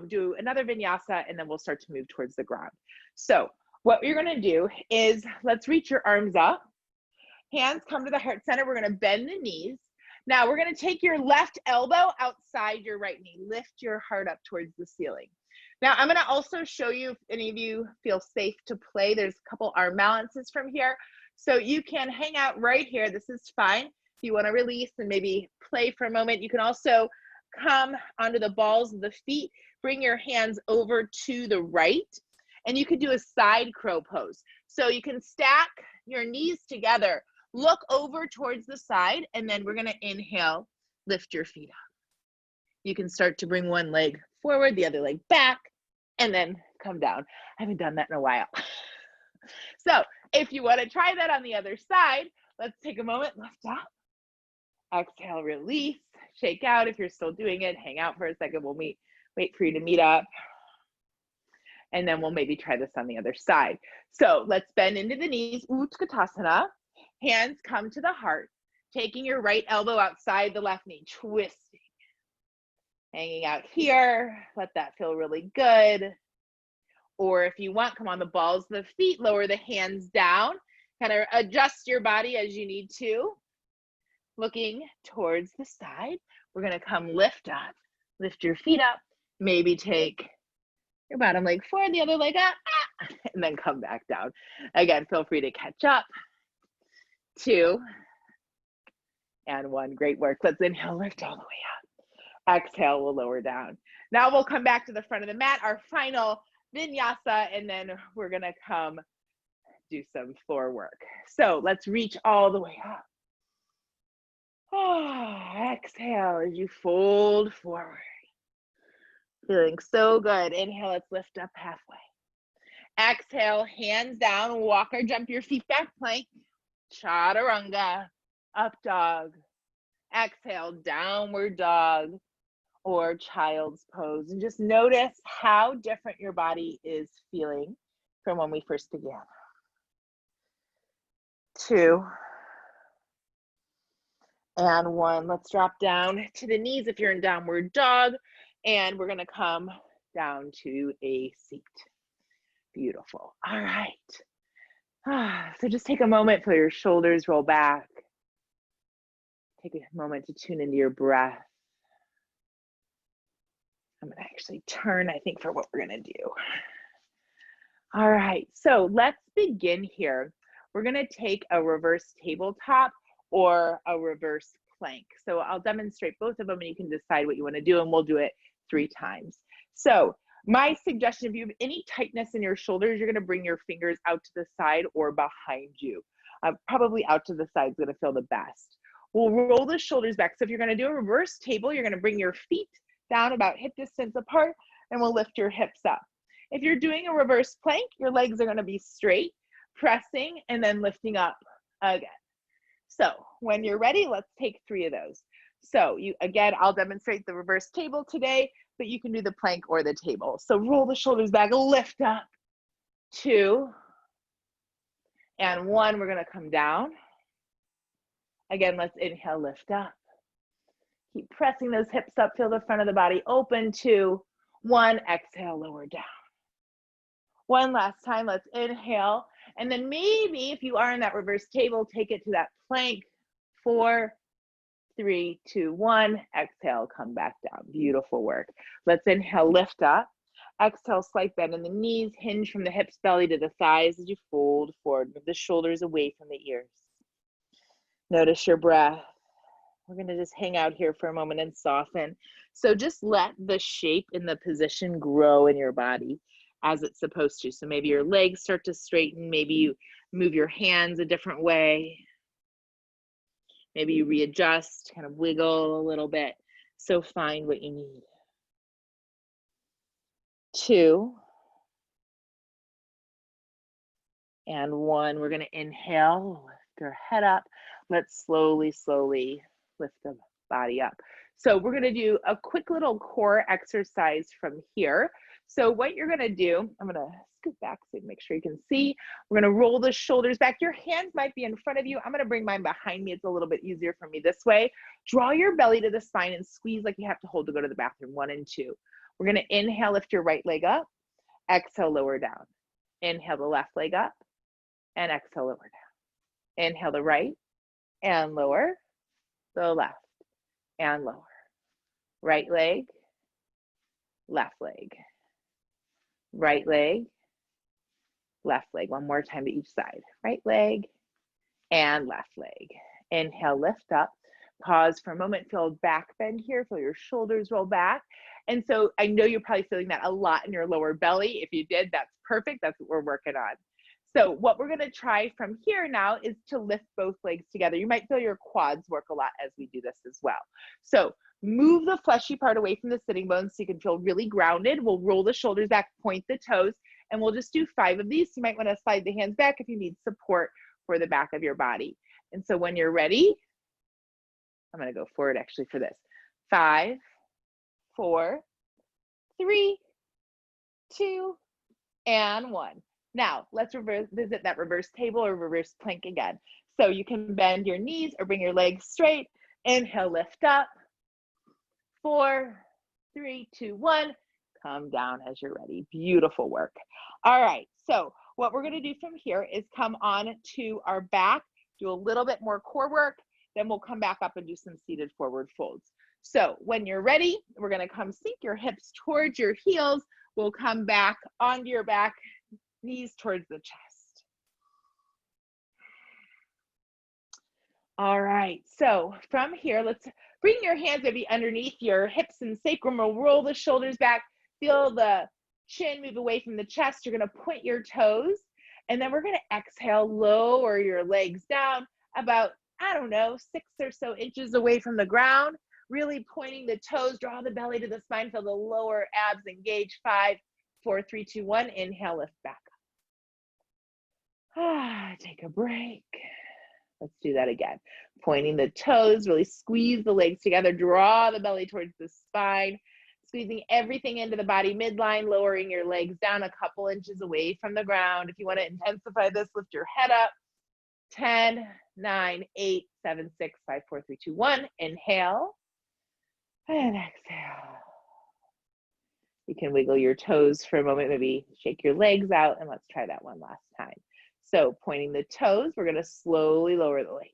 do another vinyasa, and then we'll start to move towards the ground. So what you're going to do is, let's reach your arms up. Hands come to the heart center. We're going to bend the knees. Now we're going to take your left elbow outside your right knee. Lift your heart up towards the ceiling. Now I'm going to also show you, if any of you feel safe to play, there's a couple arm balances from here. So you can hang out right here. This is fine. If you want to release and maybe play for a moment, you can also come onto the balls of the feet, bring your hands over to the right, and you could do a side crow pose. So you can stack your knees together, look over towards the side, and then we're going to inhale, lift your feet up. You can start to bring one leg forward, the other leg back, and then come down. I haven't done that in a while. So if you want to try that on the other side, let's take a moment, lift up. Exhale, release, shake out. If you're still doing it, hang out for a second. We'll wait for you to meet up. And then we'll maybe try this on the other side. So let's bend into the knees, Utkatasana. Hands come to the heart, taking your right elbow outside the left knee, twisting. Hanging out here, let that feel really good. Or if you want, come on the balls of the feet, lower the hands down, kind of adjust your body as you need to. looking towards the side. We're gonna come lift up, lift your feet up, maybe take your bottom leg forward, the other leg up, and then come back down. Again, feel free to catch up. 2 and 1. Great work. Let's inhale, lift all the way up. Exhale, we'll lower down. Now we'll come back to the front of the mat, our final vinyasa, and then we're gonna come do some floor work. So let's reach all the way up. Oh, exhale as you fold forward. Feeling so good. Inhale, let's lift up halfway. Exhale, hands down, walk or jump your feet back, plank. Chaturanga, up dog. Exhale, downward dog or child's pose. And just notice how different your body is feeling from when we first began. 2 and 1. Let's drop down to the knees if you're in downward dog. And we're gonna come down to a seat. Beautiful. All right. So just take a moment, feel your shoulders roll back. Take a moment to tune into your breath. I'm gonna actually turn, I think, for what we're gonna do. All right, so let's begin here. We're gonna take a reverse tabletop or a reverse plank. So I'll demonstrate both of them and you can decide what you wanna do, and we'll do it 3 times. So my suggestion, if you have any tightness in your shoulders, you're gonna bring your fingers out to the side or behind you. Probably out to the side is gonna feel the best. We'll roll the shoulders back. So if you're gonna do a reverse table, you're gonna bring your feet down about hip distance apart, and we'll lift your hips up. If you're doing a reverse plank, your legs are gonna be straight, pressing, and then lifting up again. So when you're ready, let's take 3 of those. So again, I'll demonstrate the reverse table today, but you can do the plank or the table. So roll the shoulders back, lift up. 2 and 1, we're gonna come down. Again, let's inhale, lift up. Keep pressing those hips up, feel the front of the body open. 2, 1, exhale, lower down. One last time, let's inhale. And then maybe if you are in that reverse table, take it to that plank. 4, 3, 2, 1, exhale, come back down. Beautiful work. Let's inhale, lift up. Exhale, slight bend in the knees, hinge from the hips, belly to the thighs as you fold forward. Move the shoulders away from the ears. Notice your breath. We're gonna just hang out here for a moment and soften. So just let the shape and the position grow in your body as it's supposed to. So maybe your legs start to straighten, maybe you move your hands a different way. Maybe you readjust, kind of wiggle a little bit. So find what you need. 2 and 1, we're gonna inhale, lift your head up. Let's slowly, slowly lift the body up. So we're gonna do a quick little core exercise from here. So what you're gonna do, I'm gonna scoot back so you can make sure you can see. We're gonna roll the shoulders back. Your hands might be in front of you. I'm gonna bring mine behind me. It's a little bit easier for me this way. Draw your belly to the spine and squeeze like you have to hold to go to the bathroom. 1 and 2. We're gonna inhale, lift your right leg up. Exhale, lower down. Inhale the left leg up and exhale, lower down. Inhale the right and lower, the left and lower. Right leg, left leg. Right leg, left leg. One more time to each side. Right leg and left leg. Inhale, lift up. Pause for a moment, feel back bend here, feel your shoulders roll back. And so I know you're probably feeling that a lot in your lower belly. If you did, that's perfect. That's what we're working on. So what we're gonna try from here now is to lift both legs together. You might feel your quads work a lot as we do this as well. So move the fleshy part away from the sitting bones so you can feel really grounded. We'll roll the shoulders back, point the toes, and we'll just do 5 of these. You might wanna slide the hands back if you need support for the back of your body. And so when you're ready, I'm gonna go forward actually for this. 5, 4, 3, 2, and 1. Now, let's visit that reverse table or reverse plank again. So you can bend your knees or bring your legs straight. Inhale, lift up. 4, 3, 2, 1. Come down as you're ready. Beautiful work. All right, so what we're gonna do from here is come on to our back, do a little bit more core work, Then we'll come back up and do some seated forward folds. So when you're ready, we're gonna come sink your hips towards your heels. We'll come back onto your back, knees towards the chest. All right, so from here, let's bring your hands maybe underneath your hips and sacrum. We'll roll the shoulders back, feel the chin move away from the chest. You're gonna point your toes, and then we're gonna exhale, lower your legs down about, I don't know, 6 or so inches away from the ground, really pointing the toes, draw the belly to the spine, feel the lower abs engage. 5, 4, 3, 2, 1, inhale, lift back up. Take a break. Let's do that again. Pointing the toes, really squeeze the legs together, draw the belly towards the spine, squeezing everything into the body midline, lowering your legs down a couple inches away from the ground. If you want to intensify this, lift your head up. 10, 9, 8, 7, 6, 5, 4, 3, 2, 1. Inhale and exhale. You can wiggle your toes for a moment, maybe shake your legs out, and let's try that one last time. So pointing the toes, we're going to slowly lower the legs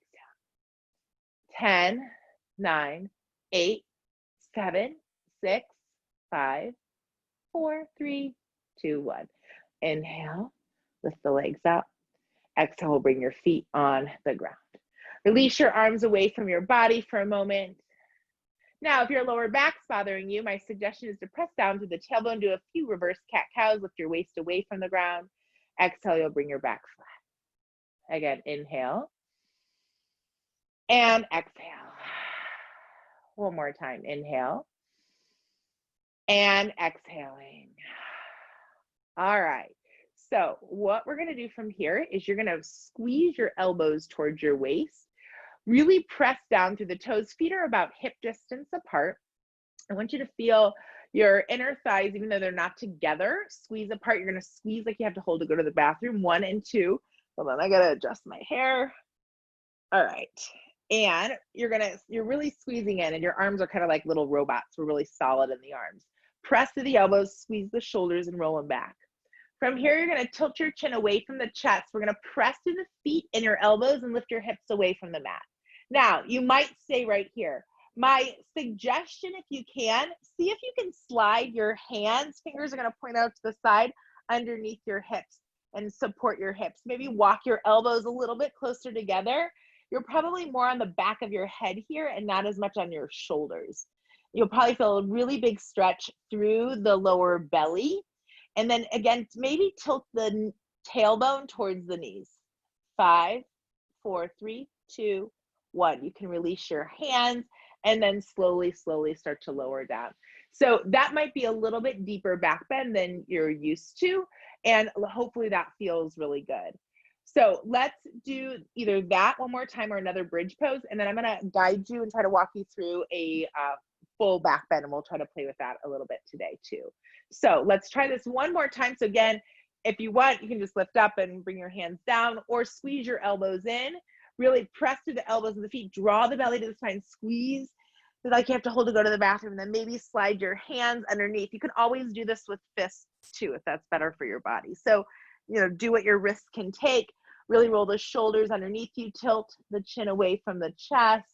down. 10, 9, 8, 7, 6, 5, 4, 3, 2, 1. Inhale, lift the legs up. Exhale, bring your feet on the ground. Release your arms away from your body for a moment. Now, if your lower back's bothering you, my suggestion is to press down to the tailbone, do a few reverse cat-cows, lift your waist away from the ground. Exhale, you'll bring your back flat. Again, inhale and exhale. One more time, inhale and exhaling. All right, so what we're gonna do from here is you're gonna squeeze your elbows towards your waist, really press down through the toes. Feet are about hip distance apart. I want you to feel your inner thighs, even though they're not together, squeeze apart. You're gonna squeeze like you have to hold to go to the bathroom. 1 and 2. Hold on, I gotta adjust my hair. All right, and you're really squeezing in, and your arms are kind of like little robots. We're really solid in the arms. Press to the elbows, squeeze the shoulders, and roll them back. From here, you're gonna tilt your chin away from the chest. We're gonna press to the feet and your elbows and lift your hips away from the mat. Now, you might stay right here. My suggestion, if you can, see if you can slide your hands. Fingers are gonna point out to the side underneath your hips and support your hips. Maybe walk your elbows a little bit closer together. You're probably more on the back of your head here and not as much on your shoulders. You'll probably feel a really big stretch through the lower belly. And then again, maybe tilt the tailbone towards the knees. 5, 4, 3, 2, 1. You can release your hands and then slowly start to lower down. So that might be a little bit deeper back bend than you're used to, and hopefully that feels really good. So let's do either that one more time or another bridge pose, and then I'm gonna guide you and try to walk you through a full back bend, and we'll try to play with that a little bit today too. So let's try this one more time. So again, if you want, you can just lift up and bring your hands down or squeeze your elbows in. Really press through the elbows and the feet, draw the belly to the spine, squeeze like you have to hold to go to the bathroom, and then maybe slide your hands underneath. You can always do this with fists too, if that's better for your body. So, do what your wrists can take. Really roll the shoulders underneath you, tilt the chin away from the chest.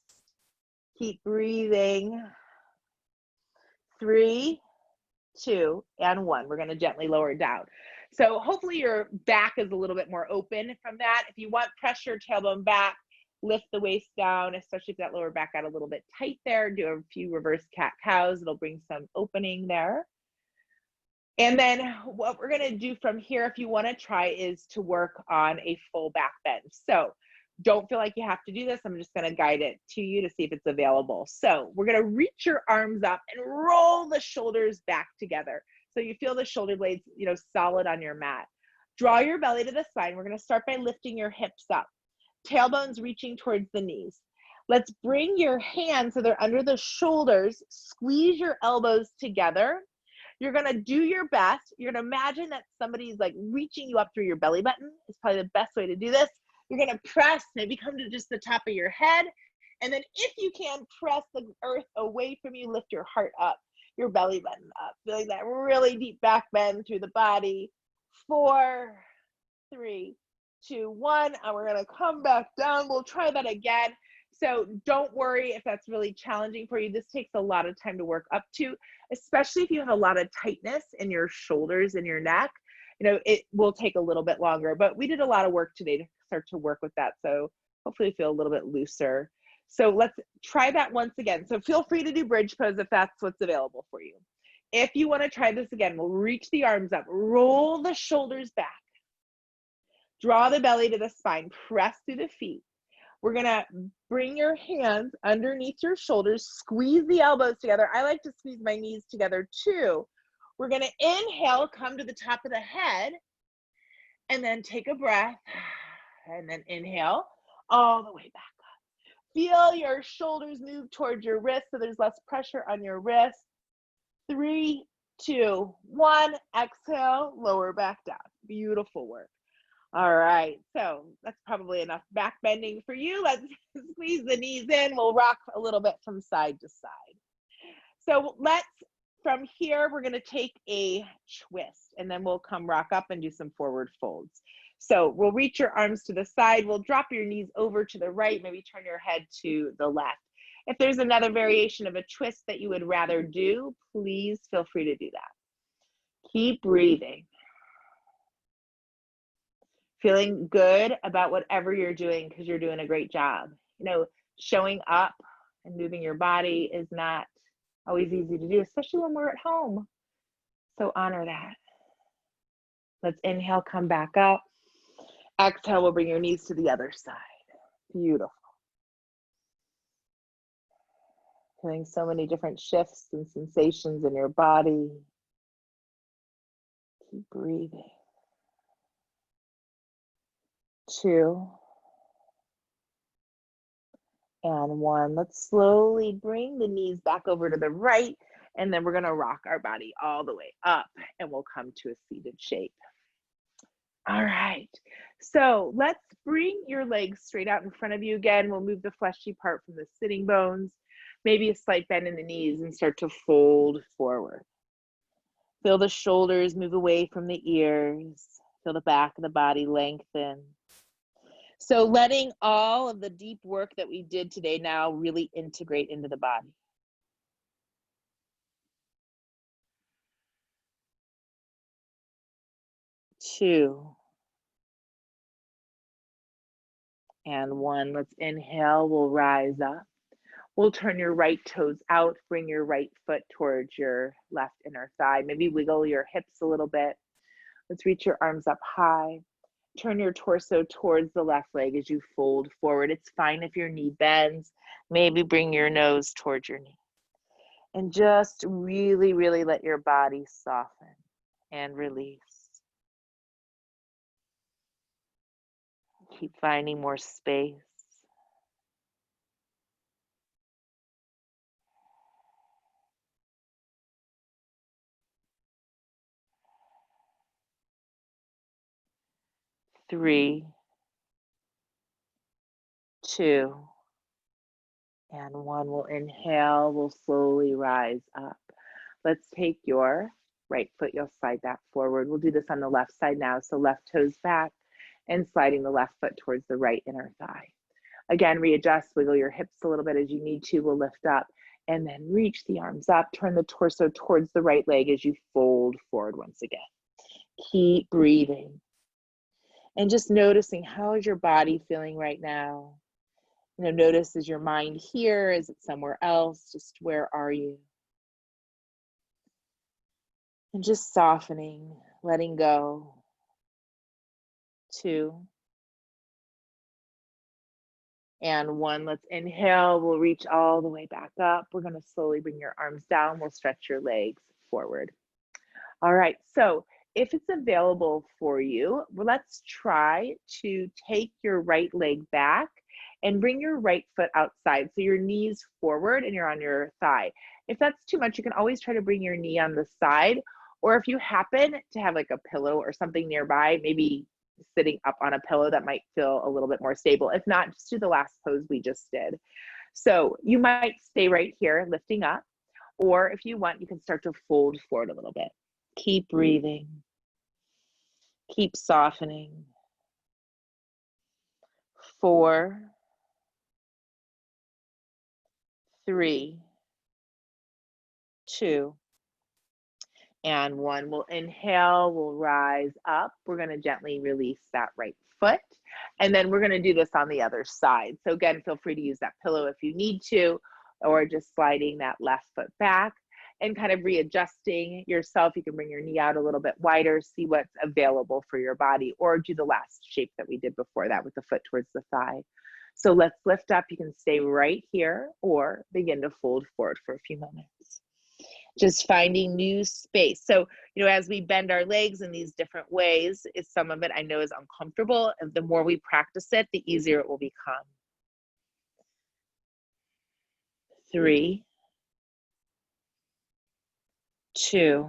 Keep breathing. 3, 2, and 1. We're going to gently lower it down. So hopefully your back is a little bit more open from that. If you want, press your tailbone back, lift the waist down, especially if that lower back got a little bit tight there. Do a few reverse cat-cows. It'll bring some opening there. And then what we're going to do from here, if you want to try, is to work on a full back bend. So don't feel like you have to do this. I'm just going to guide it to you to see if it's available. So we're going to reach your arms up and roll the shoulders back together. So you feel the shoulder blades, solid on your mat. Draw your belly to the spine. We're going to start by lifting your hips up. Tailbones reaching towards the knees. Let's bring your hands so they're under the shoulders. Squeeze your elbows together. You're going to do your best. You're going to imagine that somebody's like reaching you up through your belly button. It's probably the best way to do this. You're going to press, maybe come to just the top of your head. And then if you can, press the earth away from you, lift your heart up, your belly button up. Feeling that really deep back bend through the body. 4, 3, 2, 1. And we're going to come back down. We'll try that again. So don't worry if that's really challenging for you. This takes a lot of time to work up to, especially if you have a lot of tightness in your shoulders and your neck. You know, it will take a little bit longer, but we did a lot of work today to start to work with that. So hopefully feel a little bit looser. So let's try that once again. So feel free to do bridge pose if that's what's available for you. If you want to try this again, we'll reach the arms up, roll the shoulders back, draw the belly to the spine, press through the feet. We're gonna bring your hands underneath your shoulders, squeeze the elbows together. I like to squeeze my knees together too. We're gonna inhale, come to the top of the head, and then take a breath, and then inhale all the way back up. Feel your shoulders move towards your wrists so there's less pressure on your wrists. 3, 2, 1, exhale, lower back down. Beautiful work. All right, so that's probably enough back bending for you. Let's squeeze the knees in. We'll rock a little bit from side to side. So from here, we're gonna take a twist and then we'll come rock up and do some forward folds. So we'll reach your arms to the side. We'll drop your knees over to the right, maybe turn your head to the left. If there's another variation of a twist that you would rather do, please feel free to do that. Keep breathing. Feeling good about whatever you're doing because you're doing a great job. You know, showing up and moving your body is not always easy to do, especially when we're at home. So honor that. Let's inhale, come back up. Exhale, we'll bring your knees to the other side. Beautiful. Feeling so many different shifts and sensations in your body. Keep breathing. 2 and 1. Let's slowly bring the knees back over to the right, and then we're gonna rock our body all the way up, and we'll come to a seated shape. All right, so let's bring your legs straight out in front of you again. We'll move the fleshy part from the sitting bones, maybe a slight bend in the knees, and start to fold forward. Feel the shoulders move away from the ears. Feel the back of the body lengthen. So letting all of the deep work that we did today now really integrate into the body. 2 and 1. Let's inhale, we'll rise up. We'll turn your right toes out, bring your right foot towards your left inner thigh. Maybe wiggle your hips a little bit. Let's reach your arms up high. Turn your torso towards the left leg as you fold forward. It's fine if your knee bends. Maybe bring your nose towards your knee. And just really, really let your body soften and release. Keep finding more space. Three, 2, and 1. We'll inhale, we'll slowly rise up. Let's take your right foot, you'll slide that forward. We'll do this on the left side now. So left toes back and sliding the left foot towards the right inner thigh. Again, readjust, wiggle your hips a little bit as you need to. We'll lift up and then reach the arms up. Turn the torso towards the right leg as you fold forward once again. Keep breathing. And just noticing, how is your body feeling right now? You know, notice, is your mind here? Is it somewhere else? Just where are you? And just softening, letting go. 2 and 1. Let's inhale. We'll reach all the way back up. We're going to slowly bring your arms down. We'll stretch your legs forward. All right, so if it's available for you, let's try to take your right leg back and bring your right foot outside. So your knees forward and you're on your thigh. If that's too much, you can always try to bring your knee on the side. Or if you happen to have like a pillow or something nearby, maybe sitting up on a pillow, that might feel a little bit more stable. If not, just do the last pose we just did. So you might stay right here lifting up, or if you want, you can start to fold forward a little bit. Keep breathing. Keep softening. 4 3, 2, and 1. We'll inhale, we'll rise up. We're going to gently release that right foot. And then we're going to do this on the other side. So again, feel free to use that pillow if you need to, or just sliding that left foot back and kind of readjusting yourself. You can bring your knee out a little bit wider, see what's available for your body, or do the last shape that we did before that with the foot towards the thigh. So let's lift up. You can stay right here or begin to fold forward for a few moments. Just finding new space. So, as we bend our legs in these different ways, some of it I know is uncomfortable, and the more we practice it, the easier it will become. 3, 2,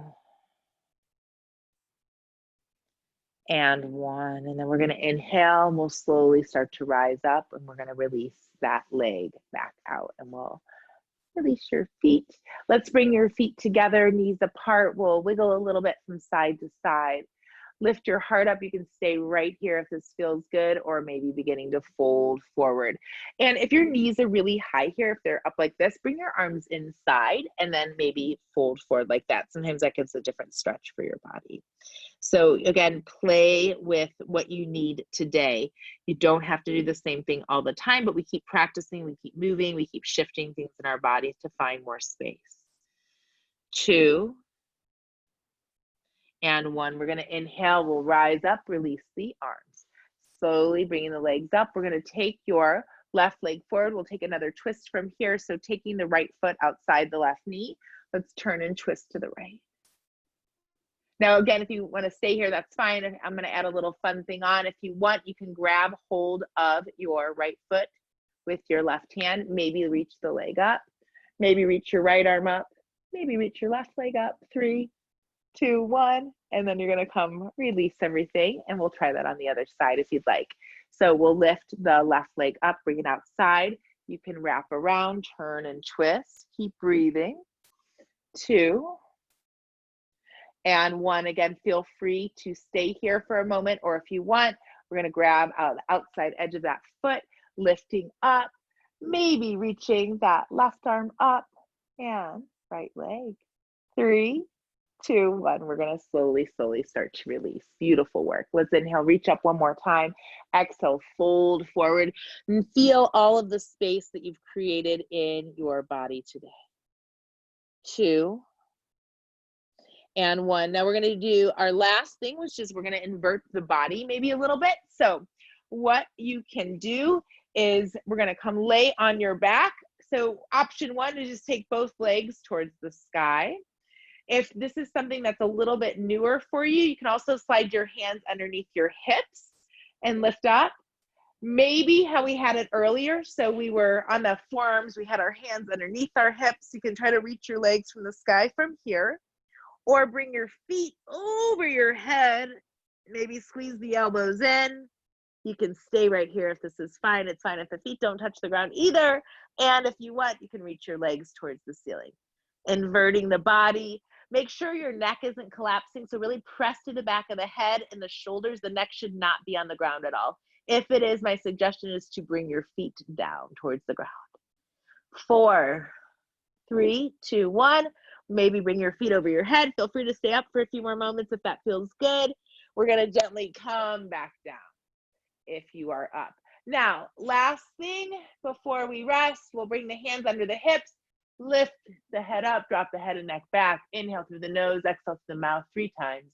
and 1. And then we're going to inhale, and we'll slowly start to rise up, and we're going to release that leg back out, and we'll release your feet. Let's bring your feet together, knees apart. We'll wiggle a little bit from side to side. Lift your heart up. You can stay right here if this feels good, or maybe beginning to fold forward. And if your knees are really high here, if they're up like this, bring your arms inside and then maybe fold forward like that. Sometimes that gives a different stretch for your body. So again, play with what you need today. You don't have to do the same thing all the time, but we keep practicing, we keep moving, we keep shifting things in our bodies to find more space. 2, and 1. We're going to inhale, we'll rise up, release the arms. Slowly bringing the legs up. We're going to take your left leg forward. We'll take another twist from here. So taking the right foot outside the left knee, let's turn and twist to the right. Now, again, if you want to stay here, that's fine. I'm going to add a little fun thing on. If you want, you can grab hold of your right foot with your left hand. Maybe reach the leg up. Maybe reach your right arm up. Maybe reach your left leg up. 3, 2, 1. And then you're going to come release everything. And we'll try that on the other side if you'd like. So we'll lift the left leg up, bring it outside. You can wrap around, turn and twist. Keep breathing. 2, and 1. Again, feel free to stay here for a moment, or if you want, we're going to grab out the outside edge of that foot, lifting up, maybe reaching that left arm up, and right leg. 3, 2, 1. We're going to slowly start to release. Beautiful work. Let's inhale, reach up one more time. Exhale, fold forward, and feel all of the space that you've created in your body today. 2, and 1. Now we're going to do our last thing, which is we're going to invert the body maybe a little bit. So what you can do is we're going to come lay on your back. So option 1 is just take both legs towards the sky. If this is something that's a little bit newer for you, you can also slide your hands underneath your hips and lift up. Maybe how we had it earlier. So we were on the forearms, we had our hands underneath our hips. You can try to reach your legs from the sky from here. Or bring your feet over your head, maybe squeeze the elbows in. You can stay right here if this is fine. It's fine if the feet don't touch the ground either. And if you want, you can reach your legs towards the ceiling. Inverting the body. Make sure your neck isn't collapsing. So really press to the back of the head and the shoulders. The neck should not be on the ground at all. If it is, my suggestion is to bring your feet down towards the ground. 4, 3, 2, 1. Maybe bring your feet over your head. Feel free to stay up for a few more moments if that feels good. We're going to gently come back down if you are up. Now, last thing before we rest, we'll bring the hands under the hips, lift the head up, drop the head and neck back. Inhale through the nose, exhale through the mouth 3 times.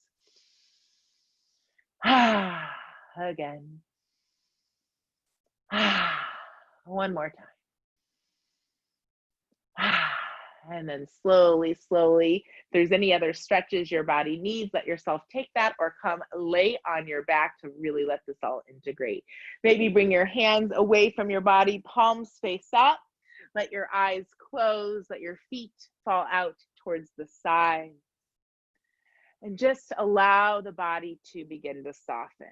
Again. One more time. And then slowly, if there's any other stretches your body needs, let yourself take that, or come lay on your back to really let this all integrate. Maybe bring your hands away from your body, palms face up, let your eyes close, let your feet fall out towards the side. And just allow the body to begin to soften.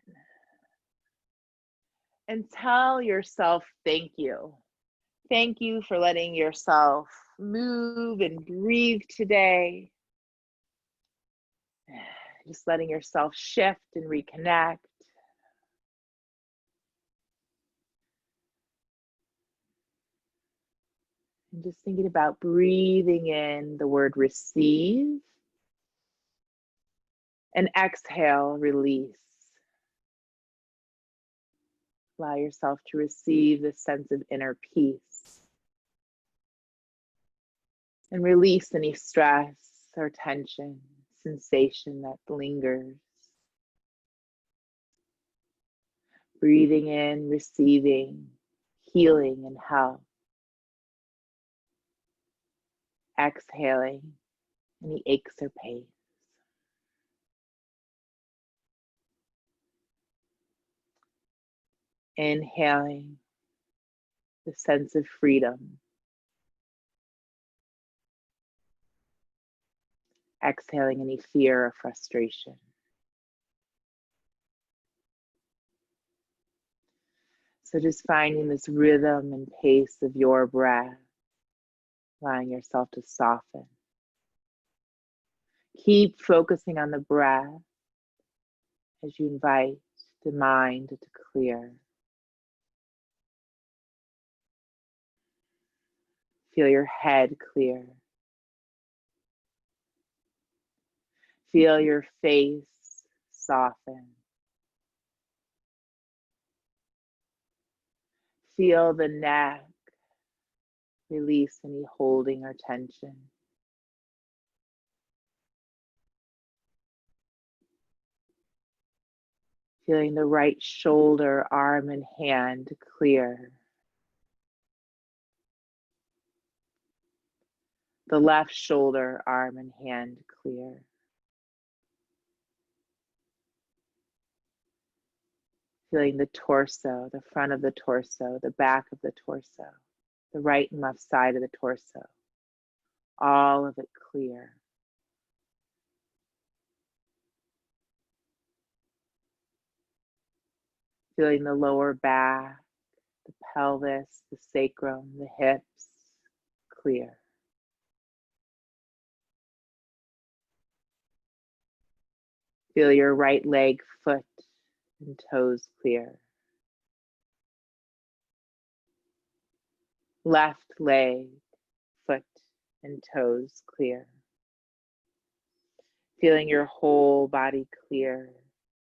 And tell yourself thank you. Thank you for letting yourself move and breathe today. Just letting yourself shift and reconnect. And just thinking about breathing in the word receive, and exhale, release. Allow yourself to receive this sense of inner peace. And release any stress or tension, sensation that lingers. Breathing in, receiving, healing and health. Exhaling any aches or pains. Inhaling the sense of freedom. Exhaling any fear or frustration. So just finding this rhythm and pace of your breath, allowing yourself to soften. Keep focusing on the breath as you invite the mind to clear. Feel your head clear. Feel your face soften. Feel the neck release any holding or tension. Feeling the right shoulder, arm, and hand clear. The left shoulder, arm, and hand clear. Feeling the torso, the front of the torso, the back of the torso, the right and left side of the torso. All of it clear. Feeling the lower back, the pelvis, the sacrum, the hips clear. Feel your right leg, foot, and toes clear. Left leg, foot, and toes clear. Feeling your whole body clear.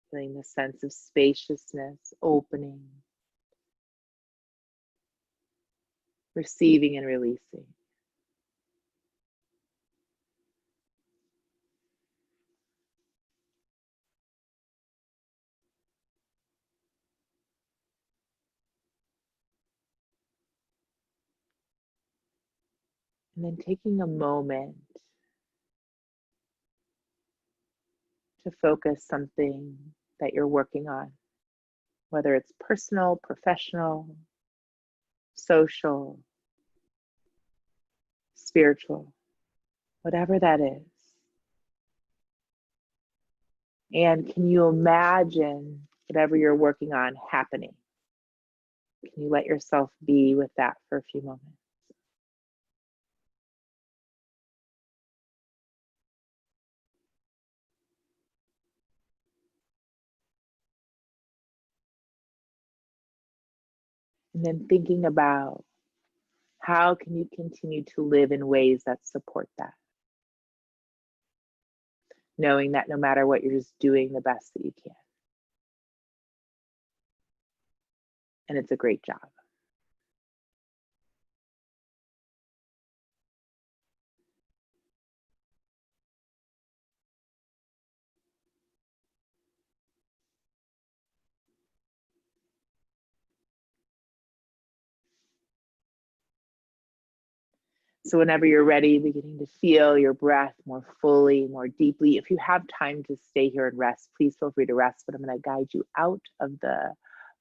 Feeling the sense of spaciousness, opening, receiving and releasing. And then taking a moment to focus something that you're working on, whether it's personal, professional, social, spiritual, whatever that is. And can you imagine whatever you're working on happening? Can you let yourself be with that for a few moments? And then thinking about how can you continue to live in ways that support that? Knowing that no matter what, you're just doing the best that you can. And it's a great job. So whenever you're ready, beginning to feel your breath more fully, more deeply. If you have time to stay here and rest, please feel free to rest, but I'm going to guide you out of the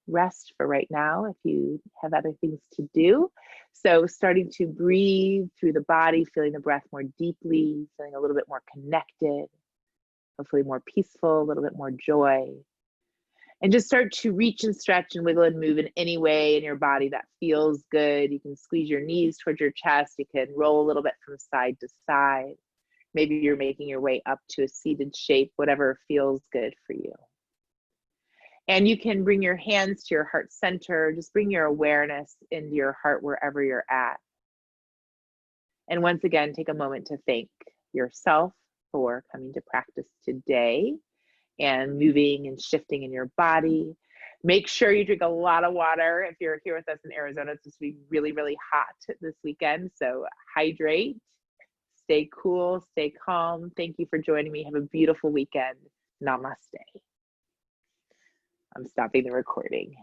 rest for right now if you have other things to do. So starting to breathe through the body, feeling the breath more deeply, feeling a little bit more connected, hopefully more peaceful, a little bit more joy. And just start to reach and stretch and wiggle and move in any way in your body that feels good. You can squeeze your knees towards your chest. You can roll a little bit from side to side. Maybe you're making your way up to a seated shape, whatever feels good for you. And you can bring your hands to your heart center. Just bring your awareness into your heart wherever you're at. And once again, take a moment to thank yourself for coming to practice today and moving and shifting in your body. Make sure you drink a lot of water. If you're here with us in Arizona, it's supposed to be really, really hot this weekend. So hydrate, stay cool, stay calm. Thank you for joining me. Have a beautiful weekend. Namaste. I'm stopping the recording.